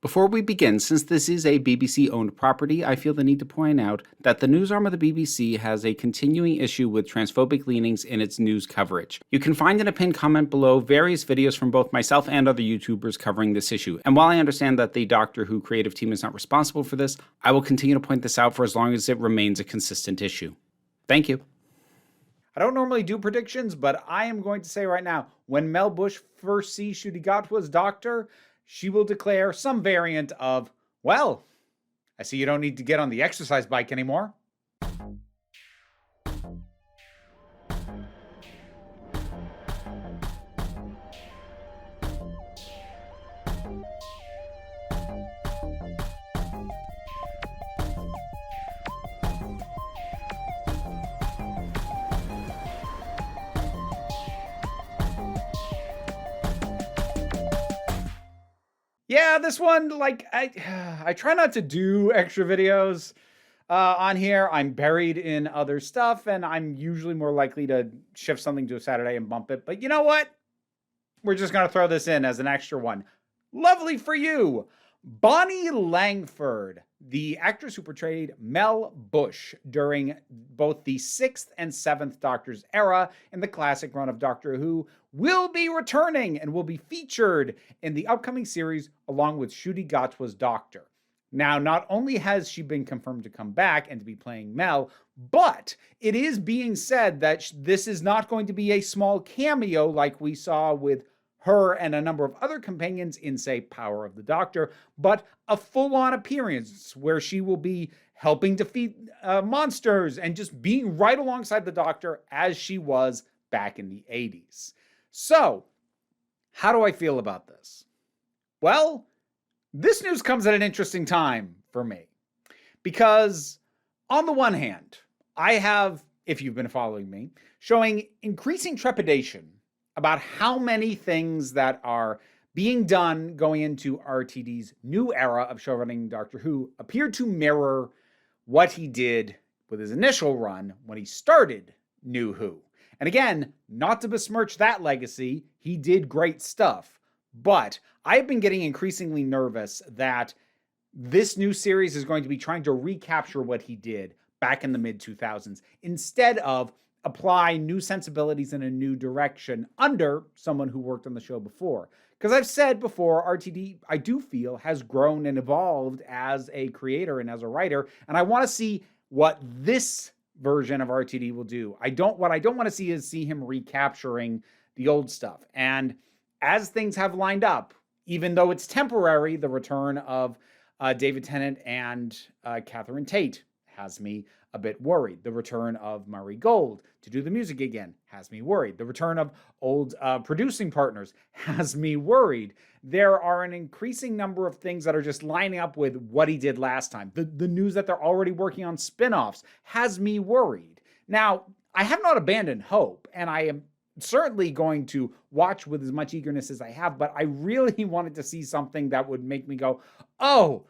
Before we begin, since this is a BBC-owned property, I feel the need to point out that the news arm of the BBC has a continuing issue with transphobic leanings in its news coverage. You can find in a pinned comment below various videos from both myself and other YouTubers covering this issue. And while I understand that the Doctor Who creative team is not responsible for this, I will continue to point this out for as long as it remains a consistent issue. Thank you. I don't normally do predictions, but I am going to say right now, when Mel Bush first sees Ncuti Gatwa's Doctor, she will declare some variant of, well, I see you don't need to get on the exercise bike anymore. Yeah, this one, like, I try not to do extra videos on here. I'm buried in other stuff, and I'm usually more likely to shift something to a Saturday and bump it. But you know what? We're just going to throw this in as an extra one. Lovely for you. Bonnie Langford, the actress who portrayed Mel Bush during both the 6th and 7th Doctor's era in the classic run of Doctor Who, will be returning and will be featured in the upcoming series along with Ncuti Gatwa's Doctor. Now, not only has she been confirmed to come back and to be playing Mel, but it is being said that this is not going to be a small cameo like we saw with her and a number of other companions in, say, Power of the Doctor, but a full-on appearance where she will be helping defeat monsters and just being right alongside the Doctor as she was back in the 80s. So, how do I feel about this? Well, this news comes at an interesting time for me because, on the one hand, I have, if you've been following me, showing increasing trepidation about how many things that are being done going into RTD's new era of showrunning Doctor Who appear to mirror what he did with his initial run when he started New Who. And again, not to besmirch that legacy, he did great stuff. But I've been getting increasingly nervous that this new series is going to be trying to recapture what he did back in the mid-2000s instead of apply new sensibilities in a new direction under someone who worked on the show before. Because I've said before, RTD, I do feel, has grown and evolved as a creator and as a writer, and I want to see what this version of RTD will do. What I don't want to see is see him recapturing the old stuff. And as things have lined up, even though it's temporary, the return of David Tennant and Catherine Tate has me a bit worried. The return of Murray Gold to do the music again has me worried. The return of old producing partners has me worried. There are an increasing number of things that are just lining up with what he did last time. The news that they're already working on spin-offs has me worried. Now, I have not abandoned hope, and I am certainly going to watch with as much eagerness as I have, but I really wanted to see something that would make me go, oh,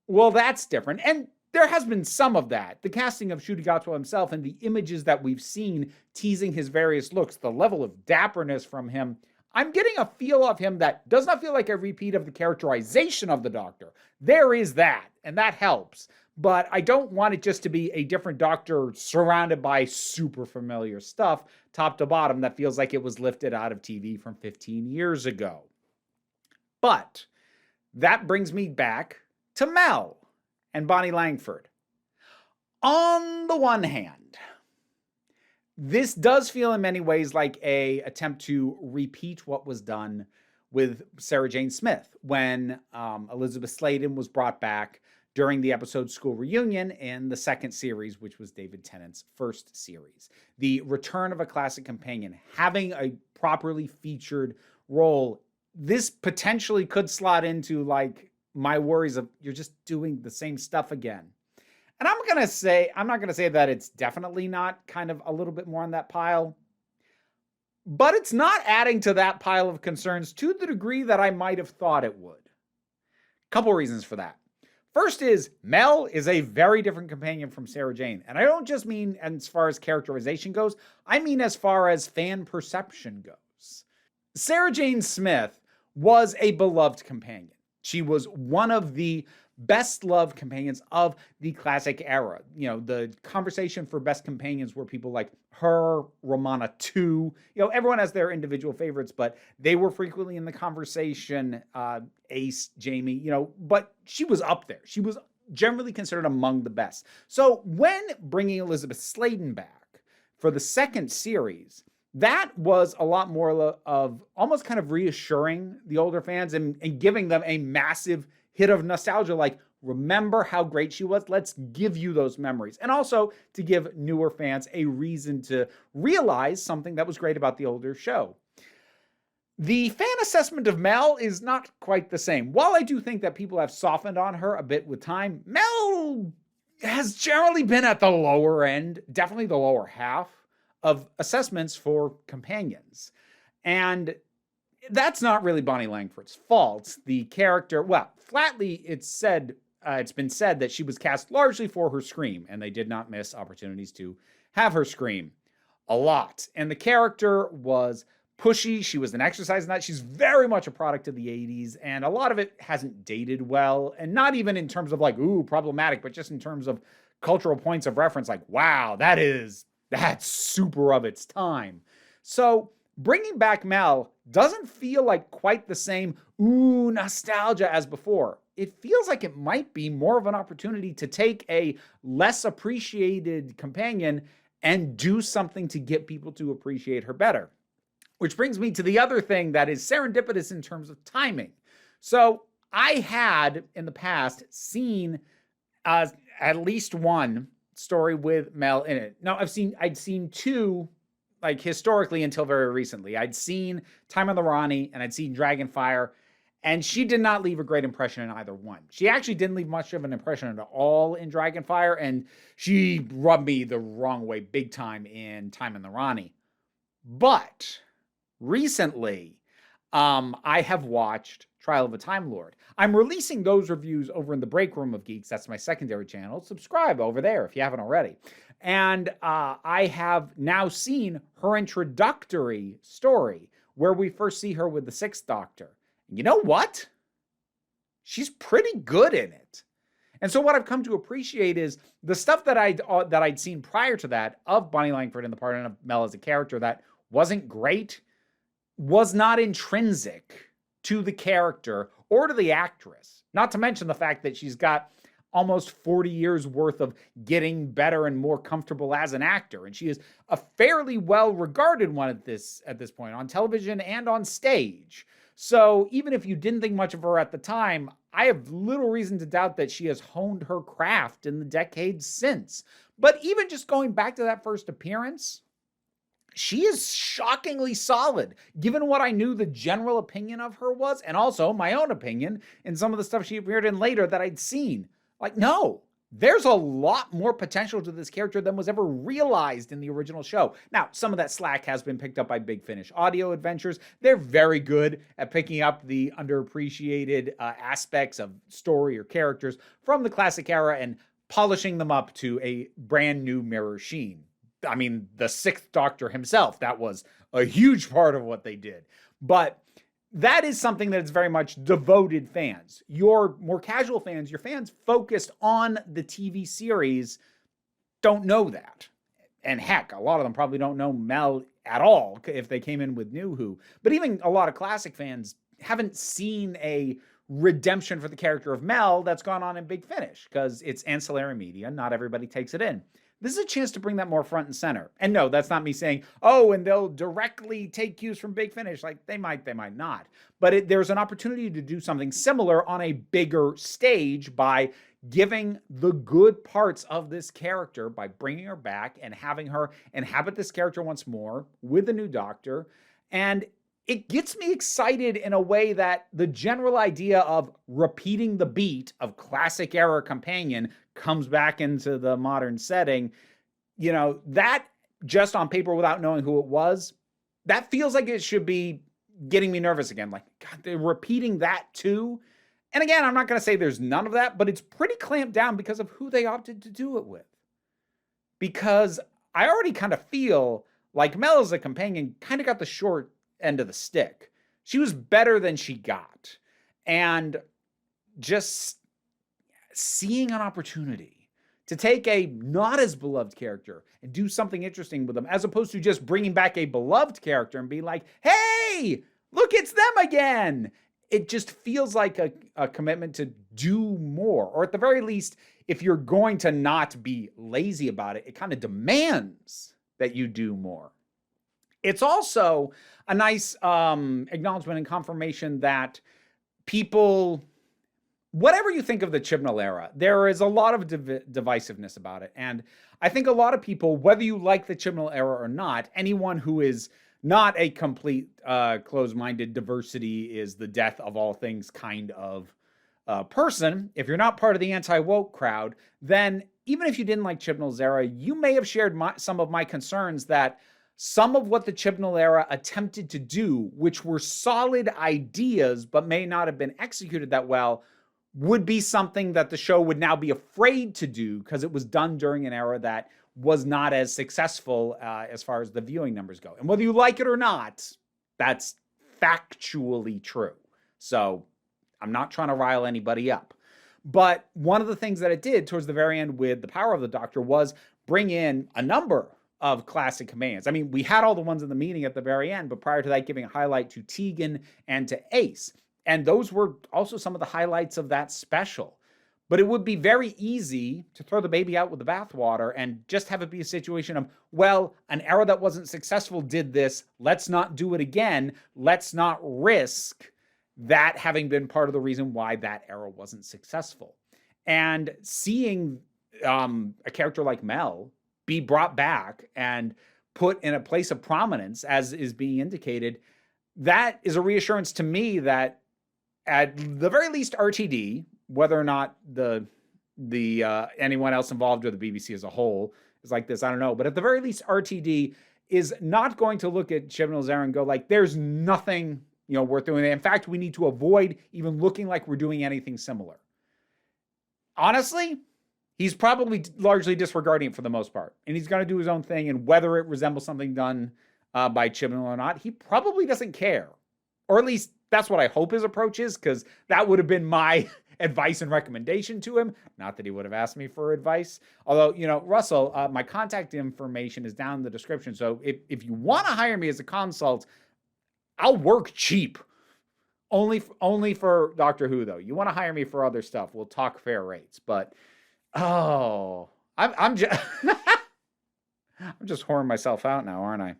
well, that's different. And there has been some of that. The casting of Ncuti Gatwa himself and the images that we've seen teasing his various looks, the level of dapperness from him, I'm getting a feel of him that does not feel like a repeat of the characterization of the Doctor. There is that, and that helps. But I don't want it just to be a different Doctor surrounded by super familiar stuff, top to bottom, that feels like it was lifted out of TV from 15 years ago. But that brings me back to Mel and Bonnie Langford. On the one hand, this does feel in many ways like an attempt to repeat what was done with Sarah Jane Smith when Elizabeth Sladen was brought back during the episode School Reunion in the second series, which was David Tennant's first series. The return of a classic companion, having a properly featured role, this potentially could slot into like my worries of you're just doing the same stuff again. And I'm not going to say that it's definitely not kind of a little bit more on that pile, but it's not adding to that pile of concerns to the degree that I might have thought it would. Couple reasons for that. First is Mel is a very different companion from Sarah Jane. And I don't just mean as far as characterization goes, I mean as far as fan perception goes. Sarah Jane Smith was a beloved companion. She was one of the best loved companions of the classic era. You know, the conversation for best companions were people like her, Romana 2. You know, everyone has their individual favorites, but they were frequently in the conversation. Ace, Jamie, you know, but she was up there. She was generally considered among the best. So when bringing Elizabeth Sladen back for the second series, that was a lot more of almost kind of reassuring the older fans and giving them a massive hit of nostalgia, like, remember how great she was? Let's give you those memories. And also to give newer fans a reason to realize something that was great about the older show. The fan assessment of Mel is not quite the same. While I do think that people have softened on her a bit with time, Mel has generally been at the lower end, definitely the lower half of assessments for companions. And that's not really Bonnie Langford's fault. The character, well, flatly, it's been said that she was cast largely for her scream, and they did not miss opportunities to have her scream a lot. And the character was pushy. She was an exercise nut. She's very much a product of the 80s, and a lot of it hasn't dated well, and not even in terms of like, ooh, problematic, but just in terms of cultural points of reference, like, wow, that's super of its time. So bringing back Mel doesn't feel like quite the same, ooh, nostalgia as before. It feels like it might be more of an opportunity to take a less appreciated companion and do something to get people to appreciate her better. Which brings me to the other thing that is serendipitous in terms of timing. So I had in the past seen at least one story with Mel in it. Now I'd seen two, like historically until very recently. I'd seen Time on the Ronnie and I'd seen Dragonfire, and she did not leave a great impression in either one. She actually didn't leave much of an impression at all in Dragonfire, and she rubbed me the wrong way big time in Time on the Ronnie. But recently, I have watched Trial of a Time Lord. I'm releasing those reviews over in the Break Room of Geeks. That's my secondary channel. Subscribe over there if you haven't already. And I have now seen her introductory story where we first see her with the Sixth Doctor. And you know what? She's pretty good in it. And so what I've come to appreciate is the stuff that I'd seen prior to that of Bonnie Langford in the part of Mel as a character that wasn't great, was not intrinsic to the character or to the actress. Not to mention the fact that she's got almost 40 years worth of getting better and more comfortable as an actor. And she is a fairly well-regarded one at this point on television and on stage. So even if you didn't think much of her at the time, I have little reason to doubt that she has honed her craft in the decades since. But even just going back to that first appearance, she is shockingly solid, given what I knew the general opinion of her was, and also my own opinion in some of the stuff she appeared in later that I'd seen. Like, no, there's a lot more potential to this character than was ever realized in the original show. Now, some of that slack has been picked up by Big Finish Audio Adventures. They're very good at picking up the underappreciated aspects of story or characters from the classic era and polishing them up to a brand new mirror sheen. I mean, the Sixth Doctor himself, that was a huge part of what they did. But that is something that is very much devoted fans. Your more casual fans, your fans focused on the TV series, don't know that. And heck, a lot of them probably don't know Mel at all if they came in with New Who. But even a lot of classic fans haven't seen a redemption for the character of Mel that's gone on in Big Finish because it's ancillary media. Not everybody takes it in. This is a chance to bring that more front and center. And no, that's not me saying, oh, and they'll directly take cues from Big Finish. Like, they might not. But there's an opportunity to do something similar on a bigger stage by giving the good parts of this character, by bringing her back and having her inhabit this character once more with the new Doctor. And it gets me excited in a way that the general idea of repeating the beat of classic era companion comes back into the modern setting. You know, that just on paper without knowing who it was, that feels like it should be getting me nervous again. Like, God, they're repeating that too. And again, I'm not going to say there's none of that, but it's pretty clamped down because of who they opted to do it with. Because I already kind of feel like Mel as a companion kind of got the short end of the stick. She was better than she got. And just seeing an opportunity to take a not as beloved character and do something interesting with them, as opposed to just bringing back a beloved character and being like, hey, look, it's them again. It just feels like a commitment to do more, or at the very least, if you're going to not be lazy about it, it kind of demands that you do more. It's also a nice acknowledgement and confirmation that people, whatever you think of the Chibnall era, there is a lot of divisiveness about it. And I think a lot of people, whether you like the Chibnall era or not, anyone who is not a complete closed-minded diversity is the death of all things kind of person, if you're not part of the anti-woke crowd, then even if you didn't like Chibnall's era, you may have shared some of my concerns that some of what the Chibnall era attempted to do, which were solid ideas but may not have been executed that well, would be something that the show would now be afraid to do because it was done during an era that was not as successful as far as the viewing numbers go. And whether you like it or not, that's factually true. So I'm not trying to rile anybody up. But one of the things that it did towards the very end with The Power of the Doctor was bring in a number of classic commands. I mean, we had all the ones in the meeting at the very end, but prior to that, giving a highlight to Tegan and to Ace. And those were also some of the highlights of that special. But it would be very easy to throw the baby out with the bathwater and just have it be a situation of, well, an era that wasn't successful did this. Let's not do it again. Let's not risk that having been part of the reason why that era wasn't successful. And seeing a character like Mel be brought back and put in a place of prominence, as is being indicated, that is a reassurance to me that at the very least RTD, whether or not the anyone else involved or the BBC as a whole is like this, I don't know. But at the very least, RTD is not going to look at Chibnall's era and go like, there's nothing worth doing. In fact, we need to avoid even looking like we're doing anything similar. Honestly, he's probably largely disregarding it for the most part. And he's going to do his own thing. And whether it resembles something done by Chibnall or not, he probably doesn't care. Or at least that's what I hope his approach is, because that would have been my advice and recommendation to him. Not that he would have asked me for advice. Although, Russell, my contact information is down in the description. So if you want to hire me as a consult, I'll work cheap. Only for Doctor Who, though. You want to hire me for other stuff, we'll talk fair rates. But, I'm just I'm just whoring myself out now, aren't I?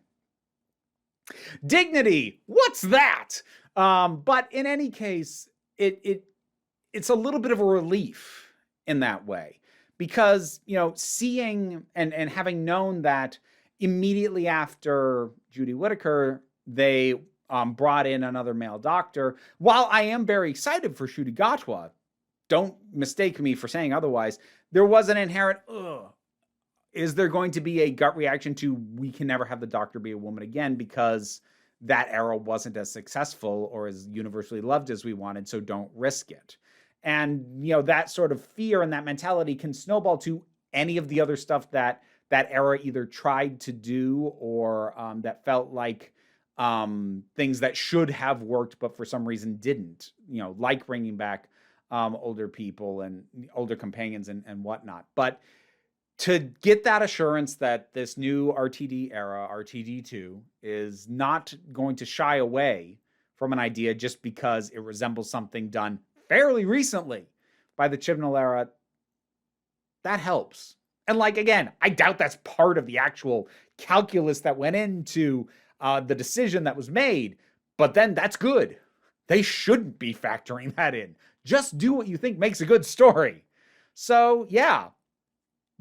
Dignity, what's that? But in any case, it's a little bit of a relief in that way, because seeing and having known that immediately after Judy Whittaker, they brought in another male doctor. While I am very excited for Ncuti Gatwa, don't mistake me for saying otherwise, there was an inherent, is there going to be a gut reaction to, we can never have the Doctor be a woman again because that era wasn't as successful or as universally loved as we wanted, so don't risk it. And, that sort of fear and that mentality can snowball to any of the other stuff that era either tried to do or that felt like things that should have worked but for some reason didn't, like bringing back older people and older companions and whatnot. But to get that assurance that this new RTD era, RTD2, is not going to shy away from an idea just because it resembles something done fairly recently by the Chibnall era, that helps. And again, I doubt that's part of the actual calculus that went into the decision that was made, but then that's good. They shouldn't be factoring that in. Just do what you think makes a good story. So yeah,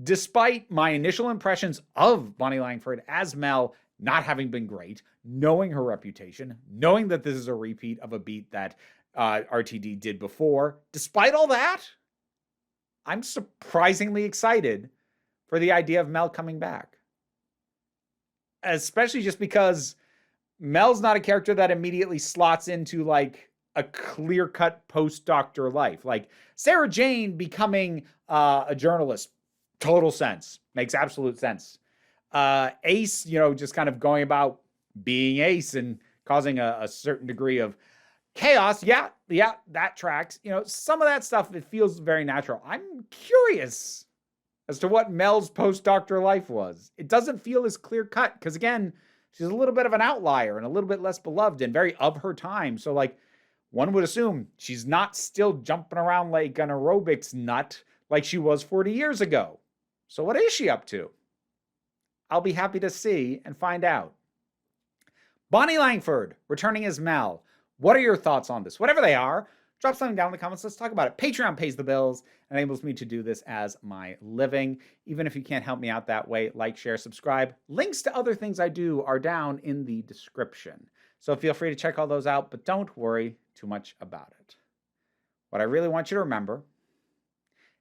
despite my initial impressions of Bonnie Langford as Mel not having been great, knowing her reputation, knowing that this is a repeat of a beat that RTD did before, despite all that, I'm surprisingly excited for the idea of Mel coming back. Especially just because Mel's not a character that immediately slots into a clear-cut post-Doctor life. Sarah Jane becoming a journalist, total sense. Makes absolute sense. Ace, just kind of going about being Ace and causing a certain degree of Chaos, yeah, that tracks. Some of that stuff, it feels very natural. I'm curious as to what Mel's post-Doctor life was. It doesn't feel as clear-cut because, again, she's a little bit of an outlier and a little bit less beloved and very of her time. So, one would assume she's not still jumping around like an aerobics nut like she was 40 years ago. So what is she up to? I'll be happy to see and find out. Bonnie Langford, returning as Mel. What are your thoughts on this? Whatever they are, drop something down in the comments. Let's talk about it. Patreon pays the bills and enables me to do this as my living. Even if you can't help me out that way, like, share, subscribe. Links to other things I do are down in the description. So feel free to check all those out, but don't worry too much about it. What I really want you to remember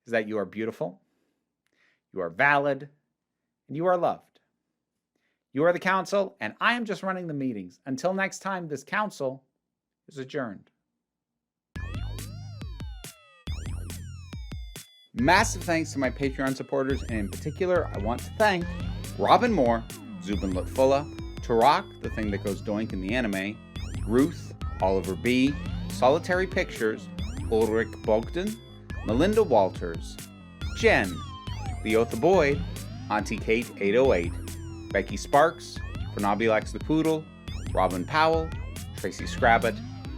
is that you are beautiful, you are valid, and you are loved. You are the council, and I am just running the meetings. Until next time, this council is adjourned. Massive thanks to my Patreon supporters, and in particular, I want to thank Robin Moore, Zubin Lutfullah, Tarak, the thing that goes doink in the anime, Ruth, Oliver B., Solitary Pictures, Ulrich Bogdan, Melinda Walters, Jen, Leotha Boyd, Auntie Kate 808, Becky Sparks, Fernabilax the Poodle, Robin Powell, Tracy Scrabbit,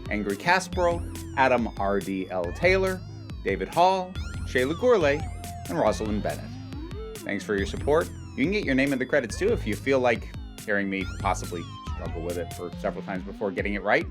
Angry Kasparov, Adam R.D.L. Taylor, David Hall, Shayla Gourlay, and Rosalind Bennett. Thanks for your support. You can get your name in the credits too if you feel like hearing me possibly struggle with it for several times before getting it right.